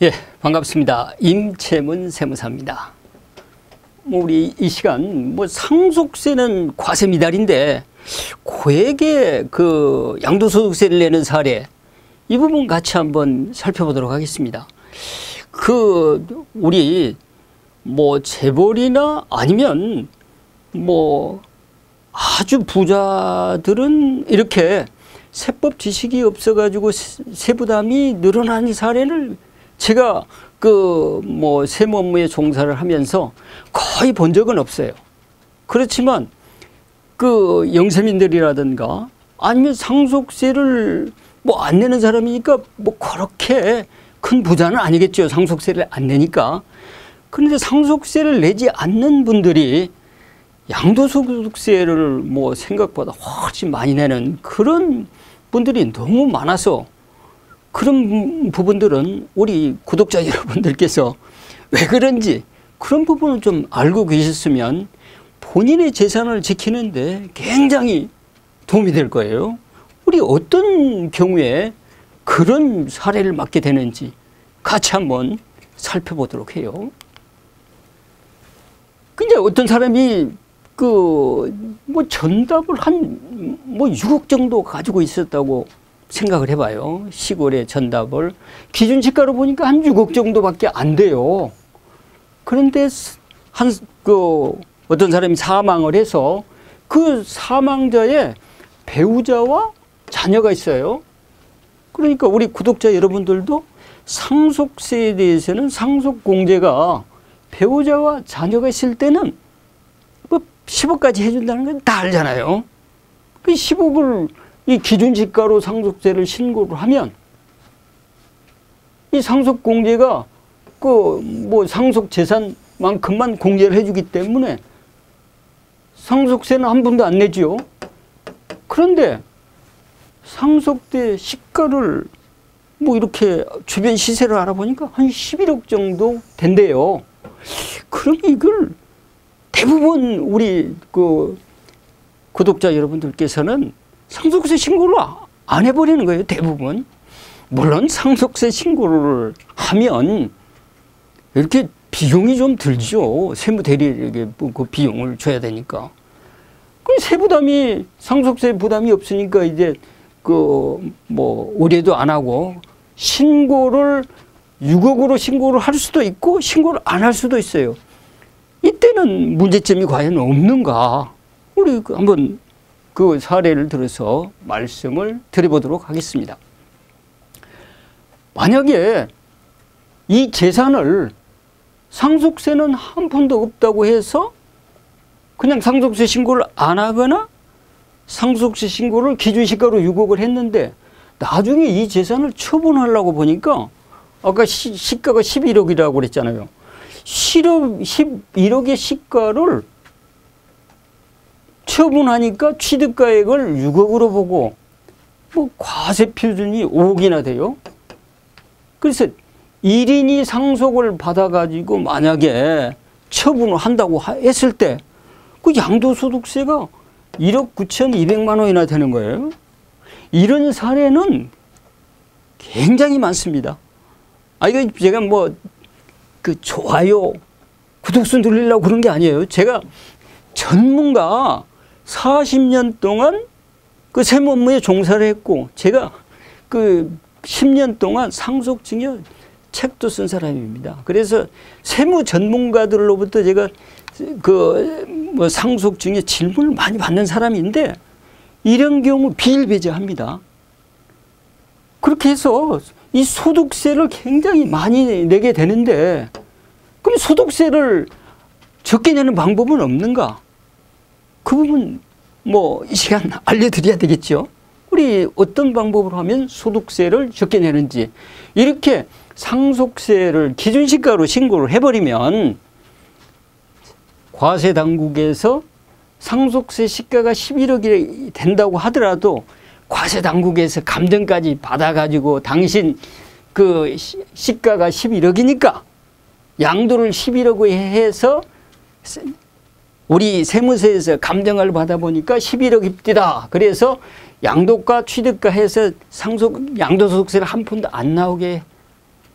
예, 반갑습니다. 임채문 세무사입니다. 우리 이 시간 상속세는 과세 미달인데 고액의 양도소득세를 내는 사례, 이 부분 같이 한번 살펴보도록 하겠습니다. 우리 재벌이나 아니면 아주 부자들은 이렇게 세법 지식이 없어가지고 세부담이 늘어나는 사례를 제가 세무 업무에 종사를 하면서 거의 본 적은 없어요. 그렇지만 영세민들이라든가 아니면 상속세를 안 내는 사람이니까 그렇게 큰 부자는 아니겠죠. 상속세를 안 내니까. 그런데 상속세를 내지 않는 분들이 양도소득세를 생각보다 훨씬 많이 내는 그런 분들이 너무 많아서, 그런 부분들은 우리 구독자 여러분들께서 왜 그런지 그런 부분을 좀 알고 계셨으면 본인의 재산을 지키는데 굉장히 도움이 될 거예요. 우리 어떤 경우에 그런 사례를 맞게 되는지 같이 한번 살펴보도록 해요. 근데 어떤 사람이 전답을 한 6억 정도 가지고 있었다고 생각을 해봐요. 시골의 전답을 기준시가로 보니까 한 6억 정도밖에 안 돼요. 그런데 어떤 사람이 사망을 해서 그 사망자의 배우자와 자녀가 있어요. 그러니까 우리 구독자 여러분들도 상속세에 대해서는 상속공제가 배우자와 자녀가 있을 때는 10억까지 해준다는 건 다 알잖아요. 그 10억을 이 기준시가로 상속세를 신고를 하면 이 상속공제가 상속재산만큼만 공제를 해주기 때문에 상속세는 한 푼도 안 내지요. 그런데 상속세 시가를 이렇게 주변 시세를 알아보니까 한 11억 정도 된대요. 그럼 이걸 대부분 우리 구독자 여러분들께서는 상속세 신고를 안 해버리는 거예요. 대부분. 물론 상속세 신고를 하면 이렇게 비용이 좀 들죠. 세무대리에게 그 비용을 줘야 되니까. 세부담이, 상속세 부담이 없으니까 이제 의뢰도 안 하고 신고를 6억으로 신고를 할 수도 있고 신고를 안 할 수도 있어요. 이때는 문제점이 과연 없는가? 우리 한번 그 사례를 들어서 말씀을 드려보도록 하겠습니다. 만약에 이 재산을 상속세는 한 푼도 없다고 해서 그냥 상속세 신고를 안 하거나 상속세 신고를 기준시가로 6억을 했는데 나중에 이 재산을 처분하려고 보니까 아까 시가가 11억이라고 그랬잖아요. 11억의 시가를 처분하니까 취득가액을 6억으로 보고 과세 표준이 5억이나 돼요. 그래서 1인이 상속을 받아가지고 만약에 처분을 한다고 했을 때 그 양도소득세가 1억 9,200만 원이나 되는 거예요. 이런 사례는 굉장히 많습니다. 이거 제가 좋아요, 구독수 누리려고 그런 게 아니에요. 제가 전문가 40년 동안 세무 업무에 종사를 했고, 제가 10년 동안 상속증여 책도 쓴 사람입니다. 그래서 세무 전문가들로부터 제가 상속증여 질문을 많이 받는 사람인데 이런 경우 비일비재합니다. 그렇게 해서 이 소득세를 굉장히 많이 내게 되는데, 그럼 소득세를 적게 내는 방법은 없는가? 그 부분 이 시간 알려드려야 되겠죠. 우리 어떤 방법으로 하면 소득세를 적게 내는지, 이렇게 상속세를 기준시가로 신고를 해버리면 과세당국에서 상속세 시가가 11억이 된다고 하더라도 과세당국에서 감정까지 받아가지고 당신 시가가 11억이니까 양도를 11억에 해서 우리 세무서에서 감정을 받아보니까 11억입니다. 그래서 양도가 취득가 해서 양도소득세를 한 푼도 안 나오게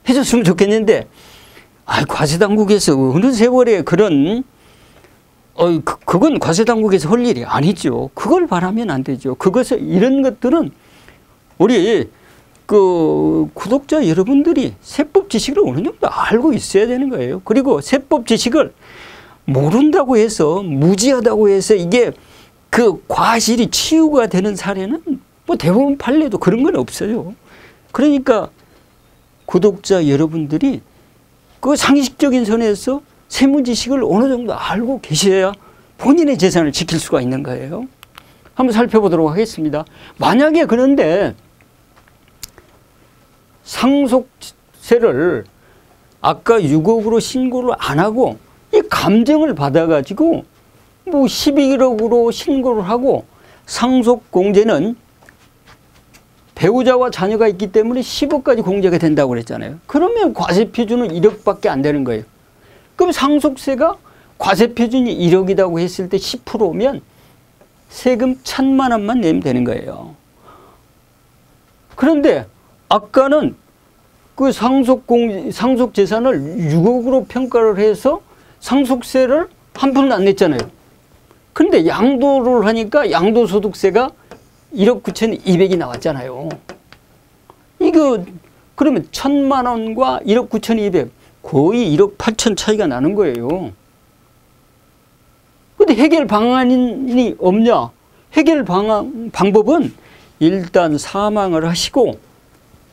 해줬으면 좋겠는데, 과세당국에서 어느 세월에 그런, 그건 과세당국에서 할 일이 아니죠. 그걸 바라면 안 되죠. 이런 것들은 우리 그 구독자 여러분들이 세법 지식을 어느 정도 알고 있어야 되는 거예요. 그리고 세법 지식을 모른다고 해서, 무지하다고 해서 이게 그 과실이 치유가 되는 사례는 뭐 대부분 판례도 그런 건 없어요. 그러니까 구독자 여러분들이 그 상식적인 선에서 세무 지식을 어느 정도 알고 계셔야 본인의 재산을 지킬 수가 있는 거예요. 한번 살펴보도록 하겠습니다. 만약에 그런데 상속세를 아까 6억으로 신고를 안 하고 이 감정을 받아가지고 뭐 11억으로 신고를 하고, 상속공제는 배우자와 자녀가 있기 때문에 10억까지 공제가 된다고 그랬잖아요. 그러면 과세표준은 1억밖에 안 되는 거예요. 그럼 상속세가 과세표준이 1억이라고 했을 때 10%면 세금 1,000만 원만 내면 되는 거예요. 그런데 아까는 그 상속재산을 6억으로 평가를 해서 상속세를 한 푼도 안 냈잖아요. 그런데 양도를 하니까 양도소득세가 1억 9,200이 나왔잖아요. 이거 그러면 1,000만 원과 1억 9,200 거의 1억 8천 차이가 나는 거예요. 근데 해결 방안이 없냐? 해결 방법은 일단 사망을 하시고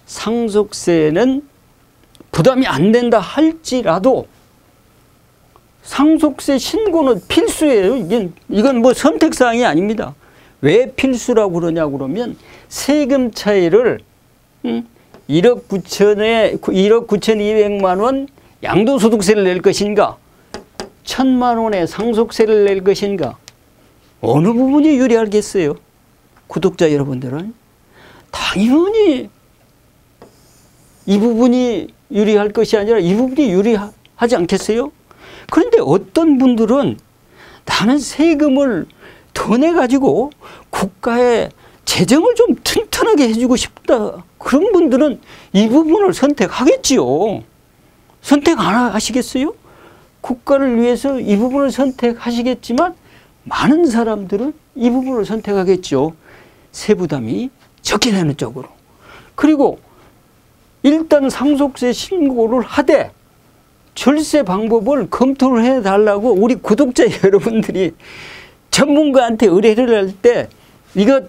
상속세는 부담이 안 된다 할지라도 상속세 신고는 필수예요. 이건 뭐 선택사항이 아닙니다. 왜 필수라고 그러냐고 그러면 세금 차이를 1억 9,200만 원 양도소득세를 낼 것인가, 1,000만 원의 상속세를 낼 것인가, 어느 부분이 유리하겠어요? 구독자 여러분들은 당연히 이 부분이 유리할 것이 아니라 이 부분이 유리하지 않겠어요? 그런데 어떤 분들은 나는 세금을 더 내가지고 국가의 재정을 좀 튼튼하게 해주고 싶다. 그런 분들은 이 부분을 선택하겠지요. 선택 안 하시겠어요? 국가를 위해서 이 부분을 선택하시겠지만 많은 사람들은 이 부분을 선택하겠죠. 세부담이 적게 내는 쪽으로. 그리고 일단 상속세 신고를 하되 절세 방법을 검토를 해달라고 우리 구독자 여러분들이 전문가한테 의뢰를 할 때 이거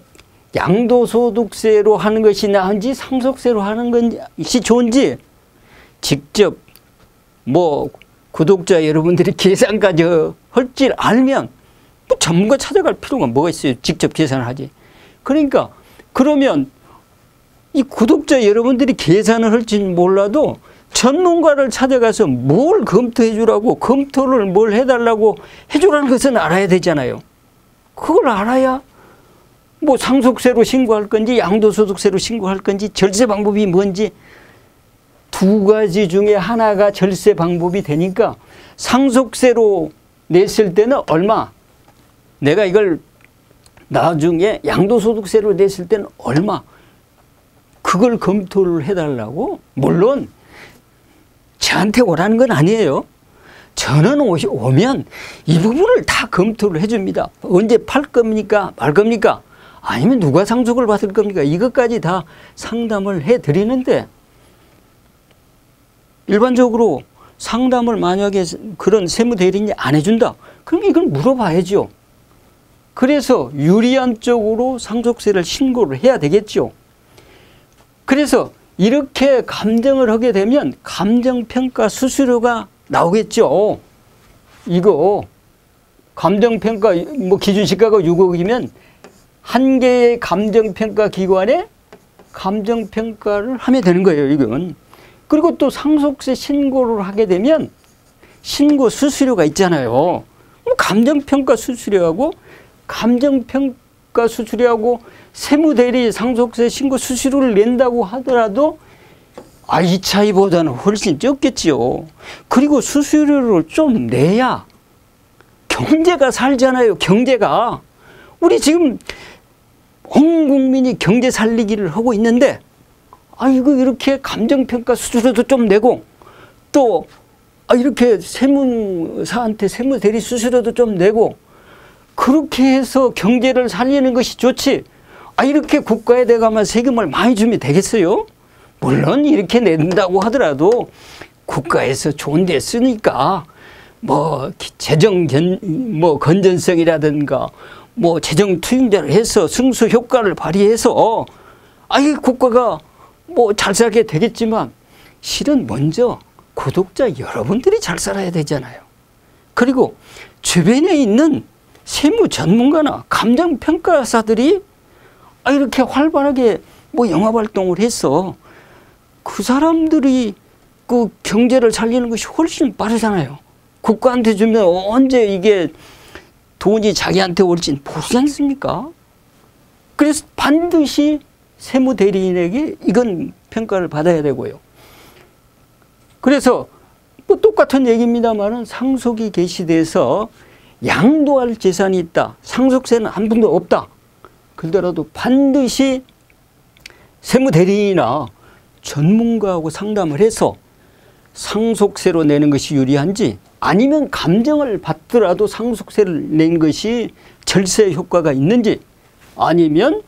양도소득세로 하는 것이 나은지 상속세로 하는 것이 좋은지 직접 뭐 구독자 여러분들이 계산까지 할 줄 알면 뭐 전문가 찾아갈 필요가 뭐가 있어요. 직접 계산을 하지. 그러니까 그러면 이 구독자 여러분들이 계산을 할지 몰라도 전문가를 찾아가서 뭘 검토해 주라고, 검토를 뭘 해달라고 해주라는 것은 알아야 되잖아요. 그걸 알아야 뭐 상속세로 신고할 건지 양도소득세로 신고할 건지 절세 방법이 뭔지 두 가지 중에 하나가 절세 방법이 되니까 상속세로 냈을 때는 얼마, 내가 이걸 나중에 양도소득세로 냈을 때는 얼마, 그걸 검토를 해달라고. 물론 저한테 오라는 건 아니에요. 저는 오면 이 부분을 다 검토를 해줍니다. 언제 팔 겁니까? 말 겁니까? 아니면 누가 상속을 받을 겁니까? 이것까지 다 상담을 해드리는데 일반적으로 상담을 만약에 그런 세무대리인이 안 해준다. 그럼 이걸 물어봐야죠. 그래서 유리한 쪽으로 상속세를 신고를 해야 되겠죠. 그래서 이렇게 감정을 하게 되면 감정평가 수수료가 나오겠죠. 이거 감정평가 뭐 기준시가가 6억이면 한 개의 감정평가 기관에 감정평가를 하면 되는 거예요. 이건. 그리고 또 상속세 신고를 하게 되면 신고 수수료가 있잖아요. 감정평가 수수료하고 감정평가 수수료하고 세무대리 상속세 신고 수수료를 낸다고 하더라도 이 차이보다는 훨씬 적겠지요. 그리고 수수료를 좀 내야 경제가 살잖아요. 경제가. 우리 지금 온 국민이 경제 살리기를 하고 있는데 이거 이렇게 감정평가 수수료도 좀 내고 또 이렇게 세무사한테 세무대리 수수료도 좀 내고 그렇게 해서 경제를 살리는 것이 좋지. 이렇게 국가에 대가면 세금을 많이 주면 되겠어요? 물론 이렇게 낸다고 하더라도 국가에서 좋은 데 쓰니까 재정 건전성이라든가 재정 투입자를 해서 승수 효과를 발휘해서 국가가 잘 살게 되겠지만 실은 먼저 구독자 여러분들이 잘 살아야 되잖아요. 그리고 주변에 있는 세무 전문가나 감정평가사들이 이렇게 활발하게 영업활동을 해서 그 사람들이 그 경제를 살리는 것이 훨씬 빠르잖아요. 국가한테 주면 언제 이게 돈이 자기한테 올지 모르지 않습니까? 그래서 반드시 세무대리인에게 이건 평가를 받아야 되고요. 그래서 똑같은 얘기입니다만은 상속이 개시돼서 양도할 재산이 있다. 상속세는 한 푼도 없다. 그러더라도 반드시 세무대리인이나 전문가하고 상담을 해서 상속세로 내는 것이 유리한지 아니면 감정을 받더라도 상속세를 내는 것이 절세 효과가 있는지 아니면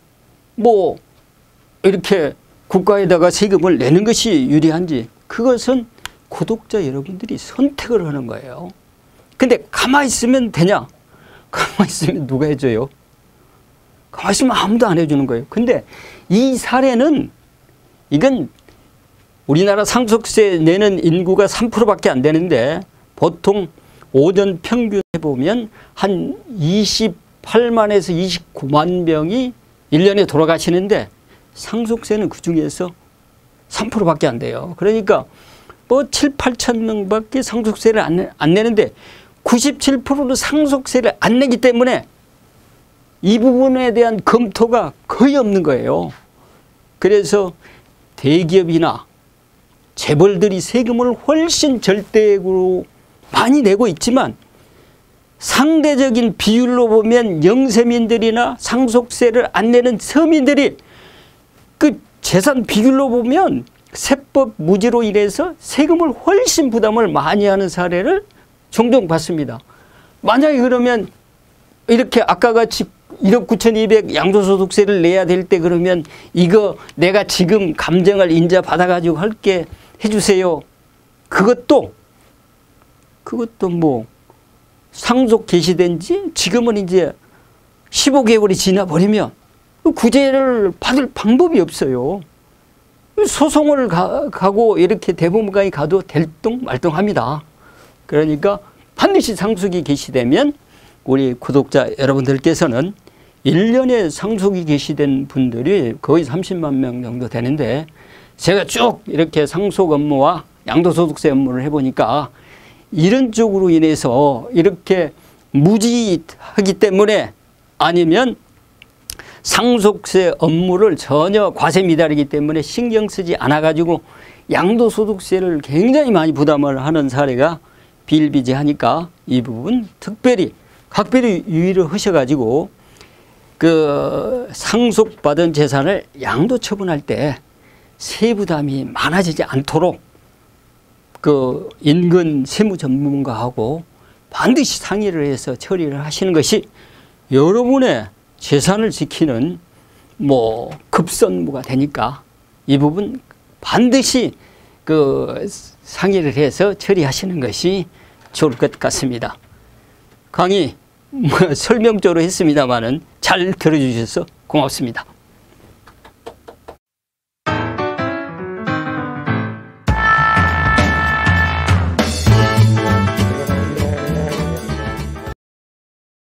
이렇게 국가에다가 세금을 내는 것이 유리한지 그것은 구독자 여러분들이 선택을 하는 거예요. 근데 가만히 있으면 되냐? 가만히 있으면 누가 해줘요? 가만히 있으면 아무도 안 해주는 거예요. 근데 이 사례는 이건 우리나라 상속세 내는 인구가 3%밖에 안 되는데 보통 오전 평균 해보면 한 28만에서 29만 명이 1년에 돌아가시는데 상속세는 그중에서 3%밖에 안 돼요. 그러니까 7, 8천 명밖에 상속세를 안 내는데 97%는 상속세를 안 내기 때문에 이 부분에 대한 검토가 거의 없는 거예요. 그래서 대기업이나 재벌들이 세금을 훨씬 절대적으로 많이 내고 있지만 상대적인 비율로 보면 영세민들이나 상속세를 안 내는 서민들이 그 재산 비율로 보면 세법 무지로 인해서 세금을 훨씬 부담을 많이 하는 사례를 종종 봤습니다. 만약에 그러면 이렇게 아까 같이 1억 9,200 양도소득세를 내야 될 때 그러면 이거 내가 지금 감정을 인자받아가지고 할게 해주세요. 그것도 상속 개시된 지 지금은 이제 15개월이 지나버리면 구제를 받을 방법이 없어요. 소송을 가고 이렇게 대법원까지 가도 될뚱말뚱합니다. 그러니까 반드시 상속이 개시되면 우리 구독자 여러분들께서는 1년에 상속이 개시된 분들이 거의 30만 명 정도 되는데 제가 쭉 이렇게 상속 업무와 양도소득세 업무를 해보니까 이런 쪽으로 인해서 이렇게 무지하기 때문에 아니면 상속세 업무를 전혀 과세 미달이기 때문에 신경 쓰지 않아 가지고 양도소득세를 굉장히 많이 부담을 하는 사례가 비일비재하니까 이 부분 특별히 각별히 유의를 하셔가지고 그 상속받은 재산을 양도 처분할 때 세부담이 많아지지 않도록 그 인근 세무 전문가하고 반드시 상의를 해서 처리를 하시는 것이 여러분의 재산을 지키는 급선무가 되니까 이 부분 반드시 그 상의를 해서 처리하시는 것이 좋을 것 같습니다. 강의 설명적으로 했습니다마는 잘 들어주셔서 고맙습니다.